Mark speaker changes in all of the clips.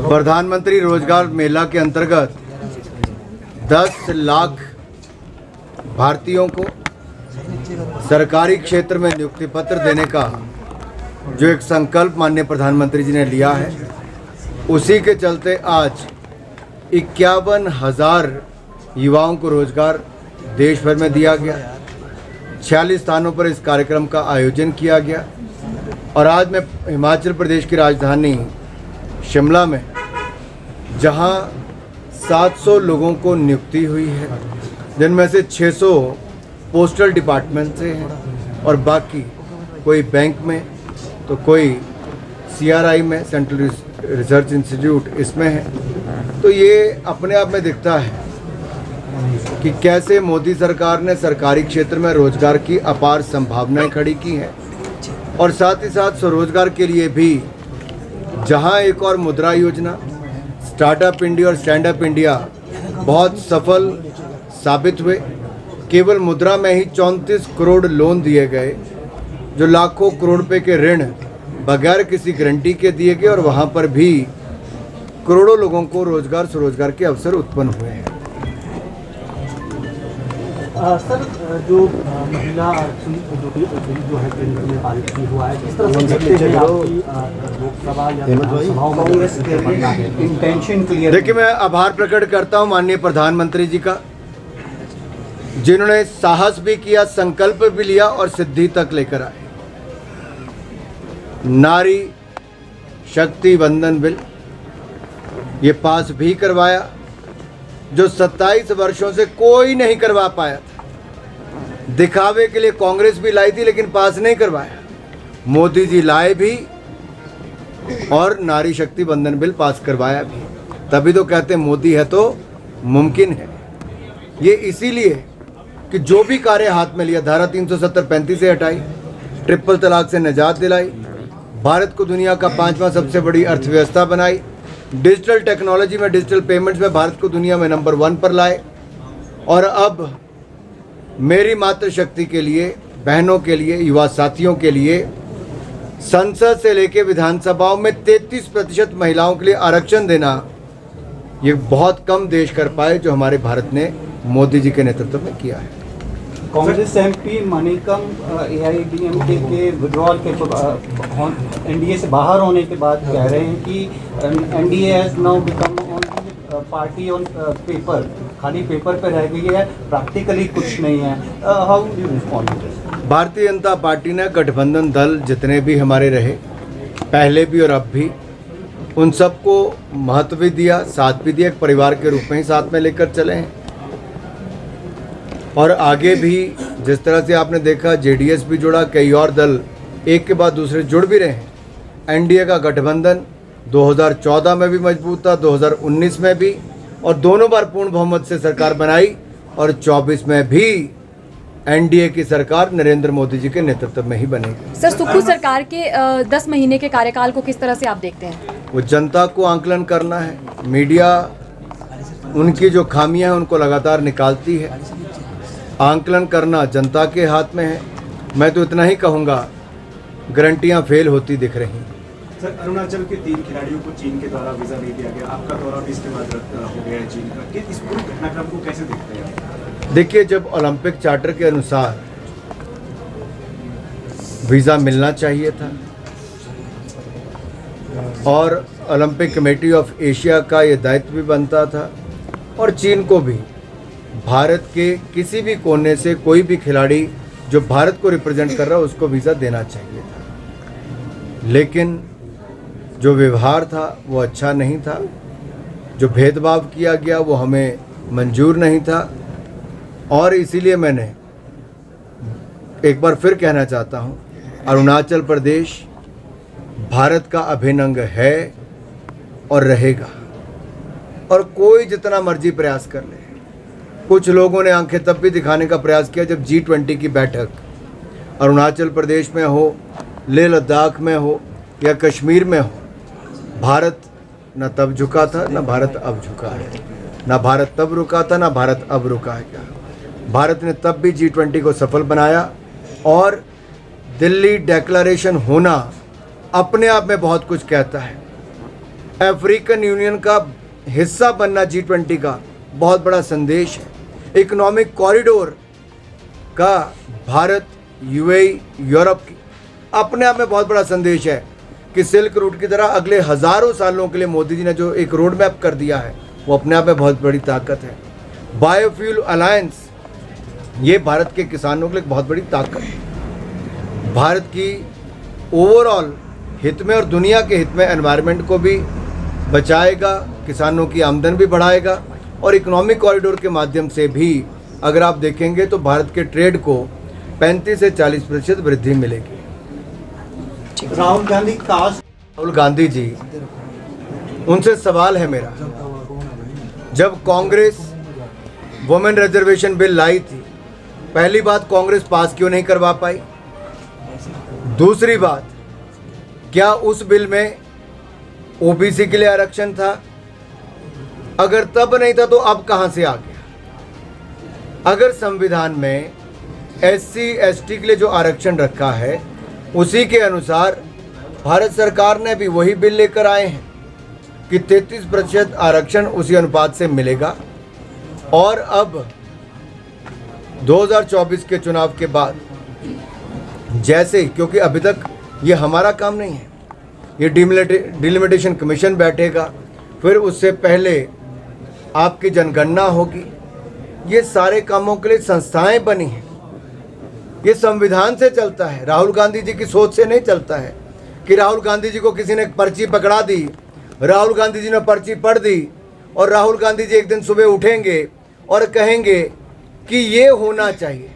Speaker 1: प्रधानमंत्री रोजगार मेला के अंतर्गत 10 लाख भारतीयों को सरकारी क्षेत्र में नियुक्ति पत्र देने का जो एक संकल्प माननीय प्रधानमंत्री जी ने लिया है, उसी के चलते आज 51,000 युवाओं को रोजगार देश भर में दिया गया। 46 स्थानों पर इस कार्यक्रम का आयोजन किया गया और आज मैं हिमाचल प्रदेश की राजधानी शिमला में, जहां 700 लोगों को नियुक्ति हुई है, जिनमें से 600 पोस्टल डिपार्टमेंट से हैं और बाकी कोई बैंक में तो कोई CRI में, सेंट्रल रिसर्च इंस्टीट्यूट, इसमें है। तो ये अपने आप में दिखता है कि कैसे मोदी सरकार ने सरकारी क्षेत्र में रोजगार की अपार संभावनाएं खड़ी की हैं और साथ ही साथ स्वरोजगार के लिए भी जहां एक और मुद्रा योजना, स्टार्टअप इंडिया और स्टैंड अप इंडिया बहुत सफल साबित हुए। केवल मुद्रा में ही 34 करोड़ लोन दिए गए, जो लाखों करोड़ रुपए के ऋण बगैर किसी गारंटी के दिए गए और वहां पर भी करोड़ों लोगों को रोजगार स्वरोजगार के अवसर उत्पन्न हुए हैं।
Speaker 2: सर, जो महिला आरक्षण जो है केंद्र में पारित हुआ है, किस तरह से देखते हैं आपकी लोकसभा या कांग्रेस के इंटेंशन क्लियर?
Speaker 1: देखिए, मैं आभार प्रकट करता हूं माननीय प्रधानमंत्री जी का, जिन्होंने साहस भी किया, संकल्प भी लिया और सिद्धि तक लेकर आए। नारी शक्ति वंदन बिल ये पास भी करवाया, जो 27 वर्षों से कोई नहीं करवा पाया था। दिखावे के लिए कांग्रेस भी लाई थी लेकिन पास नहीं करवाया। मोदी जी लाए भी और नारी शक्ति वंदन बिल पास करवाया भी। तभी तो कहते हैं मोदी है तो मुमकिन है। ये इसीलिए कि जो भी कार्य हाथ में लिया, धारा 370-35 से हटाई, ट्रिपल तलाक से निजात दिलाई, भारत को दुनिया का 5वां सबसे बड़ी अर्थव्यवस्था बनाई, डिजिटल टेक्नोलॉजी में, डिजिटल पेमेंट्स में भारत को दुनिया में नंबर 1 पर लाए और अब मेरी मातृशक्ति के लिए, बहनों के लिए, युवा साथियों के लिए संसद से लेकर विधानसभाओं में 33% महिलाओं के लिए आरक्षण देना, ये बहुत कम देश कर पाए जो हमारे भारत ने मोदी जी के नेतृत्व में किया है।
Speaker 2: कांग्रेस MP मणिकम AIADMK के विड्रॉल के NDA से बाहर होने के बाद कह रहे हैं कि NDA has now become party on paper, खाली पेपर पे रह गई है, प्रैक्टिकली कुछ नहीं है। How do you respond to this?
Speaker 1: Bharatiya Janata party ने गठबंधन दल जितने भी हमारे रहे, पहले भी और अब भी, उन सबको महत्व भी दिया, साथ भी दिया, एक परिवार के रूप में ही साथ में लेकर चले हैं। और आगे भी जिस तरह से आपने देखा, JDS भी जुड़ा, कई और दल एक के बाद दूसरे जुड़ भी रहे हैं। NDA का गठबंधन 2014 में भी मजबूत था, 2019 में भी, और दोनों बार पूर्ण बहुमत से सरकार बनाई और 24 में भी NDA की सरकार नरेंद्र मोदी जी के नेतृत्व में ही बनेगी।
Speaker 3: सर, सुक्खू सरकार के 10 महीने के कार्यकाल को किस तरह से आप देखते हैं?
Speaker 1: वो जनता को आंकलन करना है। मीडिया उनकी जो खामियां हैं उनको लगातार निकालती है। आंकलन करना जनता के हाथ में है। मैं तो इतना ही कहूँगा, गारंटियाँ फेल होती दिख रही हैं।
Speaker 4: सर, अरुणाचल के 3 खिलाड़ियों को चीन के द्वारा वीज़ा नहीं दिया गया, आपका दौरा भी इसके बाद रद्द हो गया है चीन का, कि इस पूरे घटनाक्रम को कैसे देखते हैं?
Speaker 1: देखिए, जब ओलंपिक चार्टर के अनुसार वीज़ा मिलना चाहिए था और ओलंपिक कमेटी ऑफ एशिया का ये दायित्व भी बनता था और चीन को भी भारत के किसी भी कोने से कोई भी खिलाड़ी जो भारत को रिप्रेजेंट कर रहा है उसको वीज़ा देना चाहिए था। लेकिन जो व्यवहार था वो अच्छा नहीं था, जो भेदभाव किया गया वो हमें मंजूर नहीं था और इसीलिए मैंने एक बार फिर कहना चाहता हूँ, अरुणाचल प्रदेश भारत का अभिन्न अंग है और रहेगा, और कोई जितना मर्जी प्रयास कर ले। कुछ लोगों ने आंखें तब भी दिखाने का प्रयास किया जब G20 की बैठक अरुणाचल प्रदेश में हो, लेह लद्दाख में हो या कश्मीर में हो, भारत न तब झुका था, न भारत अब झुका है, न भारत तब रुका था, न भारत अब रुका है। भारत ने तब भी G20 को सफल बनाया और दिल्ली डिक्लेरेशन होना अपने आप में बहुत कुछ कहता है। अफ्रीकन यूनियन का हिस्सा बनना G20 का बहुत बड़ा संदेश है। इकोनॉमिक कॉरिडोर का भारत, यूएई, यूरोप की अपने आप में बहुत बड़ा संदेश है कि सिल्क रूट की तरह अगले हज़ारों सालों के लिए मोदी जी ने जो एक रोड मैप कर दिया है वो अपने आप में बहुत बड़ी ताकत है। बायोफ्यूल अलायंस, ये भारत के किसानों के लिए बहुत बड़ी ताकत है। भारत की ओवरऑल हित में और दुनिया के हित में एनवायरनमेंट को भी बचाएगा, किसानों की आमदन भी बढ़ाएगा और इकोनॉमिक कॉरिडोर के माध्यम से भी अगर आप देखेंगे तो भारत के ट्रेड को 35 से 40% वृद्धि मिलेगी।
Speaker 2: राहुल गांधी कास्ट
Speaker 1: राहुल गांधी जी, उनसे सवाल है मेरा, जब कांग्रेस वुमेन रिजर्वेशन बिल लाई थी, पहली बात कांग्रेस पास क्यों नहीं करवा पाई? दूसरी बात, क्या उस बिल में ओबीसी के लिए आरक्षण था? अगर तब नहीं था तो अब कहां से आ गया? अगर संविधान में SC ST के लिए जो आरक्षण रखा है उसी के अनुसार भारत सरकार ने भी वही बिल लेकर आए हैं कि 33% आरक्षण उसी अनुपात से मिलेगा। और अब 2024 के चुनाव के बाद जैसे, क्योंकि अभी तक ये हमारा काम नहीं है, ये डिलिमिटेशन कमीशन बैठेगा, फिर उससे पहले आपकी जनगणना होगी, ये सारे कामों के लिए संस्थाएं बनी हैं। ये संविधान से चलता है, राहुल गांधी जी की सोच से नहीं चलता है कि राहुल गांधी जी को किसी ने पर्ची पकड़ा दी, राहुल गांधी जी ने पर्ची पढ़ दी और राहुल गांधी जी एक दिन सुबह उठेंगे और कहेंगे कि ये होना चाहिए।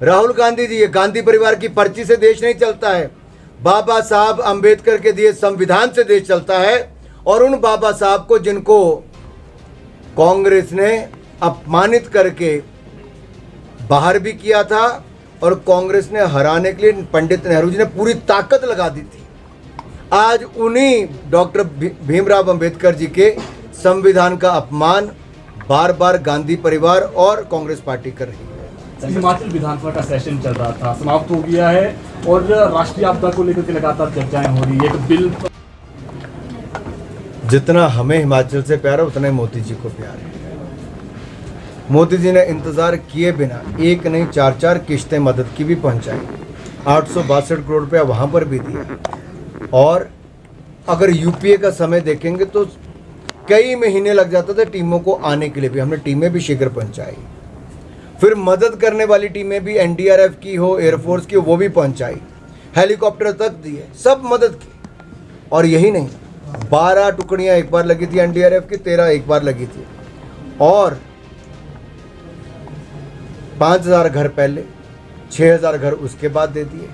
Speaker 1: राहुल गांधी जी, ये गांधी परिवार की पर्ची से देश नहीं चलता है, बाबा साहब अंबेडकर के दिए संविधान से देश चलता है। और उन बाबा साहब को जिनको कांग्रेस ने अपमानित करके बाहर भी किया था और कांग्रेस ने हराने के लिए पंडित नेहरू जी ने पूरी ताकत लगा दी थी, आज उन्हीं डॉक्टर भीमराव अंबेडकर जी के संविधान का अपमान बार बार गांधी परिवार और कांग्रेस पार्टी कर रही है।
Speaker 5: हिमाचल विधानसभा का सेशन चल रहा था, समाप्त हो गया है और राष्ट्रीय आपदा को लेकर के लगातार चर्चाएं हो रही है। एक बिल,
Speaker 1: जितना हमें हिमाचल से प्यार है उतना ही मोदी जी को प्यार है। मोदी जी ने इंतजार किए बिना एक नहीं 4-4 किश्तें मदद की भी पहुंचाई, 862 करोड़ रुपया वहां पर भी दिया। और अगर यूपीए का समय देखेंगे तो कई महीने लग जाते थे टीमों को आने के लिए भी, हमने टीमें भी शीघ्र पहुंचाई। फिर मदद करने वाली टीमें भी एनडीआरएफ की हो, एयरफोर्स की हो, वो भी पहुंचाई, हेलीकॉप्टर तक दिए, सब मदद की। और यही नहीं, 12 टुकड़ियां एक बार लगी थी एनडीआरएफ की, 13 एक बार लगी थी। और 5000 घर पहले, 6000 घर उसके बाद दे दिए।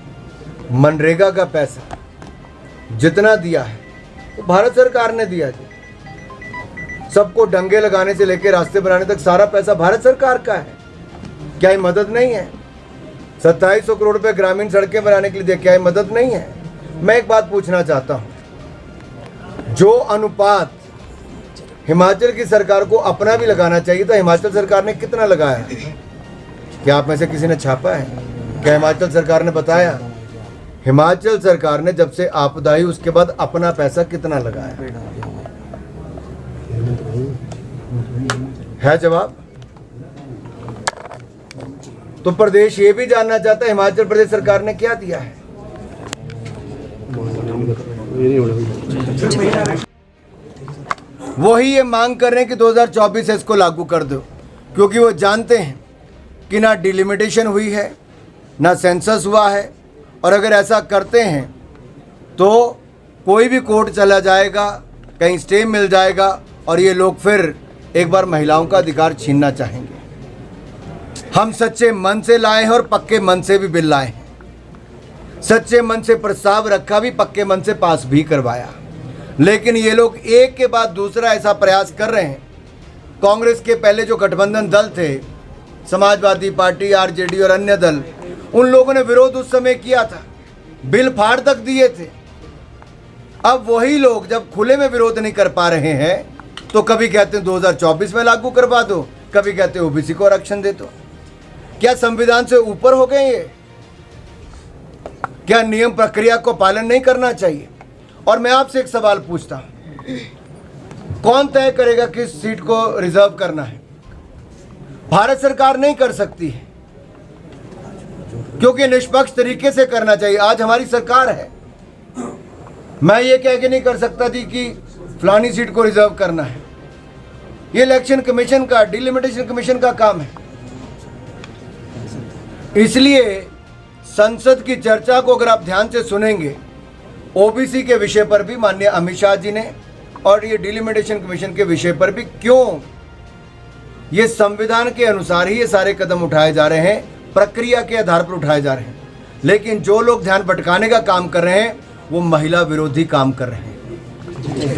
Speaker 1: मनरेगा का पैसा जितना दिया है तो भारत सरकार ने दिया जी। सबको डंगे लगाने से लेकर रास्ते बनाने तक सारा पैसा भारत सरकार का है। क्या ये मदद नहीं है? 2700 करोड़ रुपए ग्रामीण सड़कें बनाने के लिए दिया, क्या ये मदद नहीं है? मैं एक बात पूछना चाहता हूं, जो अनुपात हिमाचल की सरकार को अपना भी लगाना चाहिए था, हिमाचल सरकार ने कितना लगाया? क्या आप में से किसी ने छापा है? क्या हिमाचल सरकार ने बताया? हिमाचल सरकार ने जब से आपदा आई उसके बाद अपना पैसा कितना लगाया है? जवाब तो प्रदेश ये भी जानना चाहता है हिमाचल प्रदेश सरकार ने क्या दिया है। वही ये मांग कर रहे हैं कि 2024 से इसको लागू कर दो, क्योंकि वो जानते हैं कि ना डिलिमिटेशन हुई है, ना सेंसस हुआ है, और अगर ऐसा करते हैं तो कोई भी कोर्ट चला जाएगा, कहीं स्टे मिल जाएगा और ये लोग फिर एक बार महिलाओं का अधिकार छीनना चाहेंगे। हम सच्चे मन से लाए हैं और पक्के मन से भी बिल लाए हैं। सच्चे मन से प्रस्ताव रखा भी, पक्के मन से पास भी करवाया, लेकिन ये लोग एक के बाद दूसरा ऐसा प्रयास कर रहे हैं। कांग्रेस के पहले जो गठबंधन दल थे, समाजवादी पार्टी, आरजेडी और अन्य दल, उन लोगों ने विरोध उस समय किया था, बिल फाड़ तक दिए थे। अब वही लोग जब खुले में विरोध नहीं कर पा रहे हैं तो कभी कहते हैं 2024 में लागू करवा दो, कभी कहते हैं ओबीसी को आरक्षण दे दो। क्या संविधान से ऊपर हो गए ये? क्या नियम प्रक्रिया को पालन नहीं करना चाहिए? और मैं आपसे एक सवाल पूछता हूं, कौन तय करेगा किस सीट को रिजर्व करना है? भारत सरकार नहीं कर सकती है, क्योंकि निष्पक्ष तरीके से करना चाहिए। आज हमारी सरकार है, मैं ये कह के नहीं कर सकता थी कि फलानी सीट को रिजर्व करना है। ये इलेक्शन कमीशन का, डिलिमिटेशन कमीशन का काम है। इसलिए संसद की चर्चा को अगर आप ध्यान से सुनेंगे, ओबीसी के विषय पर भी माननीय अमित शाह जी ने, और ये डिलिमिटेशन कमीशन के विषय पर भी, क्यों ये संविधान के अनुसार ही ये सारे कदम उठाए जा रहे हैं, प्रक्रिया के आधार पर उठाए जा रहे हैं। लेकिन जो लोग ध्यान भटकाने का काम कर रहे हैं वो महिला विरोधी काम कर रहे हैं।